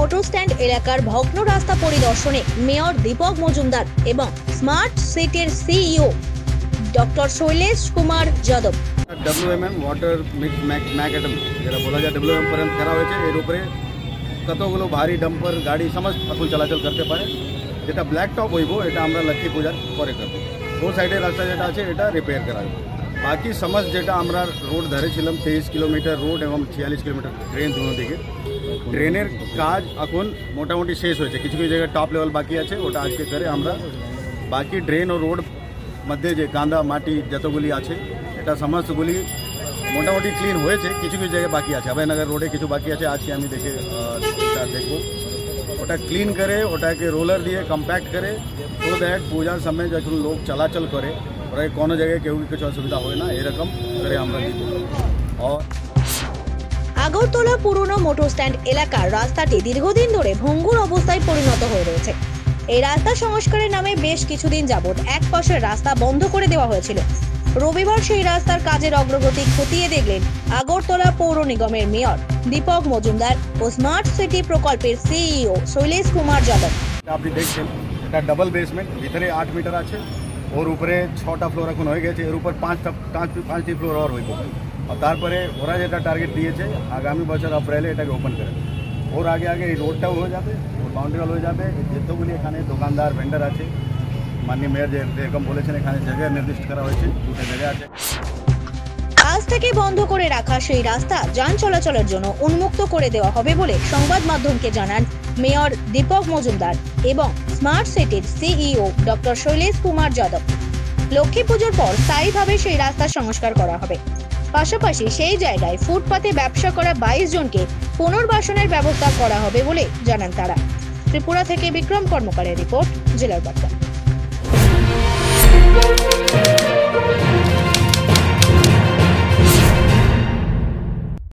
Motor stand এলাকার ভগ্ন রাস্তা পরিদর্শনে মেয়র দীপক মজুমদার এবং স্মার্ট সিটির CEO doctor Shailesh Kumar Yadav. WMM water macadam যেটা বলা যায় WMM পর্যন্ত করা হয়েছে। এর উপরে কতগুলো ভারী ডাম্পার গাড়ি সমস্ত এখন চলাচল করতে পারে। যেটা ব্ল্যাক টপ হইব এটা আমরা লক্ষ্মী পূজার পরে করবো। ও সাইডের রাস্তা যেটা আছে এটা রিপেয়ার করা হইব। বাকি সমস্ত যেটা আমরা রোড ধরেছিলাম 23 কিলোমিটার রোড এবং 46 কিলোমিটার ট্রেন দুনো দিকে, ট্রেনের কাজ এখন মোটামুটি শেষ হয়েছে। কিছু কিছু জায়গায় টপ লেভেল বাকি আছে, ওটা আজকে করে আমরা বাকি ড্রেন ও রোড মধ্যে যে কাঁদা মাটি যতগুলি আছে এটা সমস্তগুলি মোটামুটি ক্লিন হয়েছে। কিছু কিছু জায়গায় বাকি আছে, অভয়নগর রোডে কিছু বাকি আছে। আজকে আমি দেখবো ওটা ক্লিন করে ওটাকে রোলার দিয়ে কম্প্যাক্ট করে সো দ্যাট পূজার সময় যখন লোক চলাচল করে ওরা কোনো জায়গায় কেউ কিছু অসুবিধা হয় না, এরকম করে আমরা দিব। আগরতলা পুরনো মোটর স্ট্যান্ড এলাকার রাস্তাটি দীর্ঘদিন ধরে ভঙ্গুর অবস্থায় পরিণত হয়ে রয়েছে। এই রাস্তা সংস্কারের নামে বেশ কিছুদিন যাবৎ এক পাশের রাস্তা বন্ধ করে দেওয়া হয়েছিল। রবিবার সেই রাস্তার কাজের অগ্রগতি খতিয়ে দেখলেন আগরতলা পৌর নিগমের মেয়র দীপক মজুমদার ও স্মার্ট সিটি প্রকল্পের সিইও শৈলেশ কুমার যাদব। আপনি দেখছেন এটা ডাবল বেসমেন্ট, ভিতরে 8 মিটার আছে, ওর উপরে 6টা ফ্লোর এখন হয়ে গেছে। এর উপর 5টি ফ্লোর আর হইব। আর তারপরে ওরা যেটা টার্গেট দিয়েছে আগামী বছর এপ্রিলে এটাকে ওপেন করে ওর আগে এই রোডটাও হয়ে যাবে, ওর বাউন্ডারি ওয়াল হয়ে যাবে। যতগুলি এখানে দোকানদার ভেন্ডার আছে, মাননীয় মেয়র যেরকম বলেছেন এখানে জায়গা নির্দিষ্ট করা হয়েছে, 2টা জায়গা আছে। আজ থেকে বন্ধ করে রাখা সেই রাস্তা যান চলাচলের জন্য উন্মুক্ত করে দেওয়া হবে বলে সংবাদ মাধ্যমকে জানান মেয়র দীপক মজুমদার এবং স্মার্ট সিটির সিইও ডক্টর শৈলেশ কুমার যাদব। লক্ষ্মী পুজোর পর স্থায়ীভাবে সেই রাস্তা সংস্কার করা হবে। পাশাপাশি সেই জায়গায় ফুটপাতে ব্যবসা করা 22 জনকে পুনর্বাসনের ব্যবস্থা করা হবে বলে জানান তারা। ত্রিপুরা থেকে বিক্রম কর্মকারের রিপোর্ট, জেলার বার্তা।